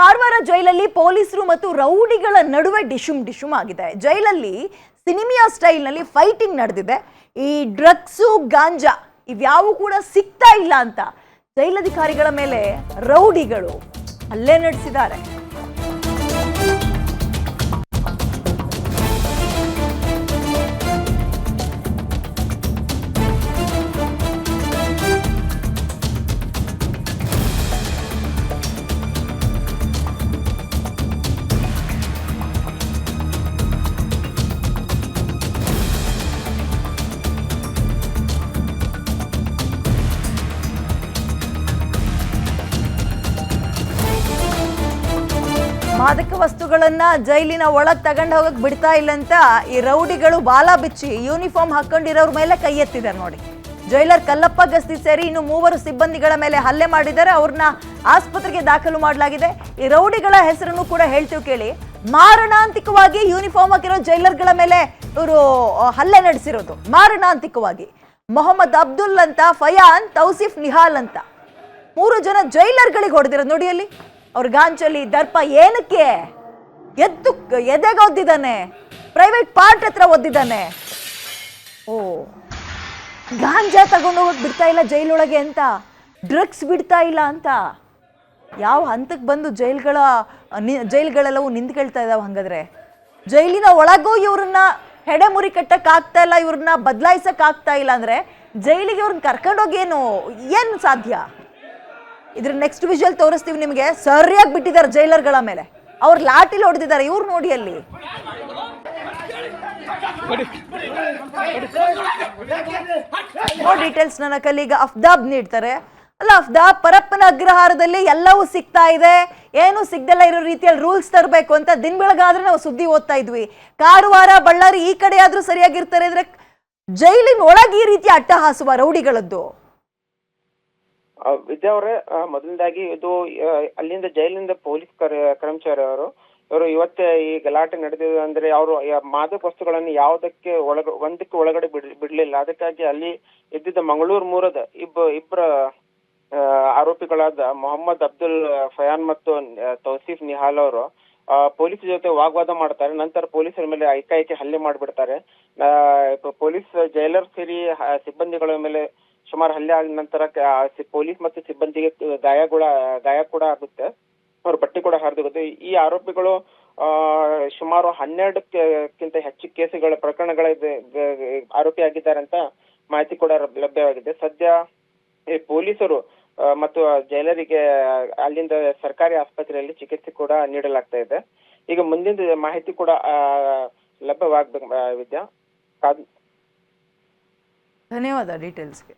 ಕಾರವಾರ ಜೈಲಲ್ಲಿ ಪೊಲೀಸರು ಮತ್ತು ರೌಡಿಗಳ ನಡುವೆ ಡಿಶುಮ್ ಆಗಿದೆ. ಜೈಲಲ್ಲಿ ಸಿನಿಮಾ ಸ್ಟೈಲ್ನಲ್ಲಿ ಫೈಟಿಂಗ್ ನಡೆದಿದೆ. ಈ ಡ್ರಗ್ಸು ಗಾಂಜಾ ಇವ್ಯಾವು ಕೂಡ ಸಿಗ್ತಾ ಇಲ್ಲ ಅಂತ ಜೈಲಧಿಕಾರಿಗಳ ಮೇಲೆ ರೌಡಿಗಳು ಹಲ್ಲೆ ನಡೆಸಿದ್ದಾರೆ. ಮಾದಕ ವಸ್ತುಗಳನ್ನ ಜೈಲಿನ ಒಳಗ್ ತಗೊಂಡು ಹೋಗಕ್ ಬಿಡ್ತಾ ಇಲ್ಲ ಅಂತ ಈ ರೌಡಿಗಳು ಬಾಲ ಬಿಚ್ಚಿ ಯೂನಿಫಾರ್ಮ್ ಹಾಕೊಂಡಿರೋರ ಮೇಲೆ ಕೈ ಎತ್ತಿದ್ದಾರೆ ನೋಡಿ. ಜೈಲರ್ ಕಲ್ಲಪ್ಪ ಗಸ್ತಿ ಸೇರಿ ಇನ್ನು 3 ಸಿಬ್ಬಂದಿಗಳ ಮೇಲೆ ಹಲ್ಲೆ ಮಾಡಿದ್ದಾರೆ. ಅವ್ರನ್ನ ಆಸ್ಪತ್ರೆಗೆ ದಾಖಲು ಮಾಡಲಾಗಿದೆ. ಈ ರೌಡಿಗಳ ಹೆಸರನ್ನು ಕೂಡ ಹೇಳ್ತೀವಿ ಕೇಳಿ. ಮಾರಣಾಂತಿಕವಾಗಿ ಯೂನಿಫಾರ್ಮ್ ಹಾಕಿರೋ ಜೈಲರ್ಗಳ ಮೇಲೆ ಇವರು ಹಲ್ಲೆ ನಡೆಸಿರೋದು ಮಾರಣಾಂತಿಕವಾಗಿ. ಮೊಹಮ್ಮದ್ ಅಬ್ದುಲ್ ಅಂತ, ಫಯಾನ್, ತೌಸಿಫ್, ನಿಹಾಲ್ ಅಂತ 3 ಜನ ಜೈಲರ್ಗಳಿಗೆ ಹೊಡೆದಿರೋದು ನೋಡಿ. ಅಲ್ಲಿ ಅವ್ರ ಗಾಂಚಲಿ ದರ್ಪ ಏನಕ್ಕೆ ಎದೆಗೆ ಒದ್ದಿದ್ದಾನೆ, ಪ್ರೈವೇಟ್ ಪಾರ್ಟ್ ಹತ್ರ ಒದ್ದಿದ್ದಾನೆ. ಓ, ಗಾಂಜಾ ತಗೊಂಡು ಹೋಗಕ್ ಬಿಡ್ತಾ ಇಲ್ಲ ಜೈಲೊಳಗೆ ಅಂತ, ಡ್ರಗ್ಸ್ ಬಿಡ್ತಾ ಇಲ್ಲ ಅಂತ. ಯಾವ ಹಂತಕ್ಕೆ ಬಂದು ಜೈಲ್ಗಳೆಲ್ಲವೂ ನಿಂತ್ಕೊಳ್ತಾ ಇದಾವೆ ಹಂಗಾದ್ರೆ. ಜೈಲಿನ ಒಳಗೂ ಇವ್ರನ್ನ ಹೆಡೆಮುರಿ ಕಟ್ಟಕ್ ಆಗ್ತಾ ಇಲ್ಲ, ಇವ್ರನ್ನ ಬದಲಾಯಿಸಕ್ ಆಗ್ತಾ ಇಲ್ಲ ಅಂದ್ರೆ ಜೈಲಿಗೆ ಇವ್ರನ್ನ ಕರ್ಕೊಂಡೋಗಿ ಏನು ಸಾಧ್ಯ? ಇದ್ರ ನೆಕ್ಸ್ಟ್ ವಿಜುವಲ್ ತೋರಿಸ್ತೀವಿ ನಿಮಗೆ. ಸರಿಯಾಗಿ ಬಿಟ್ಟಿದ್ದಾರೆ ಜೈಲರ್ಗಳ ಮೇಲೆ. ಅವ್ರು ಲಾಟಿಲಿ ಹೊಡೆದಿದ್ದಾರೆ. ಇವ್ರು ನೋಡಿ ಅಲ್ಲಿ. ಡೀಟೇಲ್ಸ್ ನನ್ನ ಕಲೀಗ ಅಫ್ದಾಬ್ ನೀಡ್ತಾರೆ. ಅಲ್ಲ ಅಫ್ದಾಬ್, ಪರಪ್ಪನ ಅಗ್ರಹಾರದಲ್ಲಿ ಎಲ್ಲವೂ ಸಿಗ್ತಾ ಇದೆ, ಏನು ಸಿಗ್ದಲ್ಲ ಇರೋ ರೀತಿಯಲ್ಲಿ ರೂಲ್ಸ್ ತರಬೇಕು ಅಂತ ದಿನ ಬೆಳಗಾದ್ರೆ ನಾವು ಸುದ್ದಿ ಓದ್ತಾ ಇದ್ವಿ. ಕಾರವಾರ, ಬಳ್ಳಾರಿ ಈ ಕಡೆ ಆದ್ರೂ ಸರಿಯಾಗಿರ್ತಾರೆ ಅಂದ್ರೆ ಜೈಲಿನ ಒಳಗೆ ಈ ರೀತಿ ಅಟ್ಟಹಾಸುವ ರೌಡಿಗಳದ್ದು. ವಿದ್ಯಾ ಅವರೇ, ಮೊದಲನೇದಾಗಿ ಇದು ಅಲ್ಲಿಂದ ಜೈಲಿನಿಂದ ಪೊಲೀಸ್ ಕರ್ಮಚಾರಿ ಇವರು ಇವತ್ತೇ ಈ ಗಲಾಟೆ ನಡೆದಿದೆ ಅಂದ್ರೆ ಅವರು ಮಾದಕ ವಸ್ತುಗಳನ್ನು ಯಾವುದಕ್ಕೆ ಒಂದಕ್ಕೆ ಒಳಗಡೆ ಬಿಡ್ಲಿಲ್ಲ. ಅದಕ್ಕಾಗಿ ಅಲ್ಲಿ ಇದ್ದಿದ್ದ ಮಂಗಳೂರು ಮೂಲದ ಇಬ್ಬರ ಆರೋಪಿಗಳಾದ ಮೊಹಮ್ಮದ್ ಅಬ್ದುಲ್, ಫಯಾನ್ ಮತ್ತು ತೌಸೀಫ್ ನಿಹಾಲ್ ಅವರು ಪೊಲೀಸ್ ಜೊತೆ ವಾಗ್ವಾದ ಮಾಡ್ತಾರೆ. ನಂತರ ಪೊಲೀಸರ ಮೇಲೆ ಏಕಾಏಕಿ ಹಲ್ಲೆ ಮಾಡಿಬಿಡ್ತಾರೆ. ಪೊಲೀಸ್ ಜೈಲರ್ ಸೇರಿ ಸಿಬ್ಬಂದಿಗಳ ಮೇಲೆ ಸುಮಾರು ಹಲ್ಲೆ ಆದ ನಂತರ ಪೊಲೀಸ್ ಮತ್ತು ಸಿಬ್ಬಂದಿಗೆ ಗಾಯ ಕೂಡ ಆಗುತ್ತೆ. ಅವ್ರ ಬಟ್ಟೆ ಕೂಡ ಹರಿದೋಗುತ್ತೆ. ಈ ಆರೋಪಿಗಳು ಸುಮಾರು 12ಕ್ಕಿಂತ ಹೆಚ್ಚು ಕೇಸುಗಳ ಪ್ರಕರಣಗಳ ಆರೋಪಿ ಆಗಿದ್ದಾರೆ ಅಂತ ಮಾಹಿತಿ ಕೂಡ ಲಭ್ಯವಾಗಿದೆ. ಸದ್ಯ ಈ ಪೊಲೀಸರು ಮತ್ತು ಜೈಲರಿಗೆ ಅಲ್ಲಿಂದ ಸರ್ಕಾರಿ ಆಸ್ಪತ್ರೆಯಲ್ಲಿ ಚಿಕಿತ್ಸೆ ಕೂಡ ನೀಡಲಾಗ್ತಾ ಇದೆ. ಈಗ ಮುಂದಿನ ಮಾಹಿತಿ ಕೂಡ ಲಭ್ಯವಾಗಬೇಕು ವಿದ್ಯಾ. ಧನ್ಯವಾದ ಡೀಟೇಲ್ಸ್ಗೆ.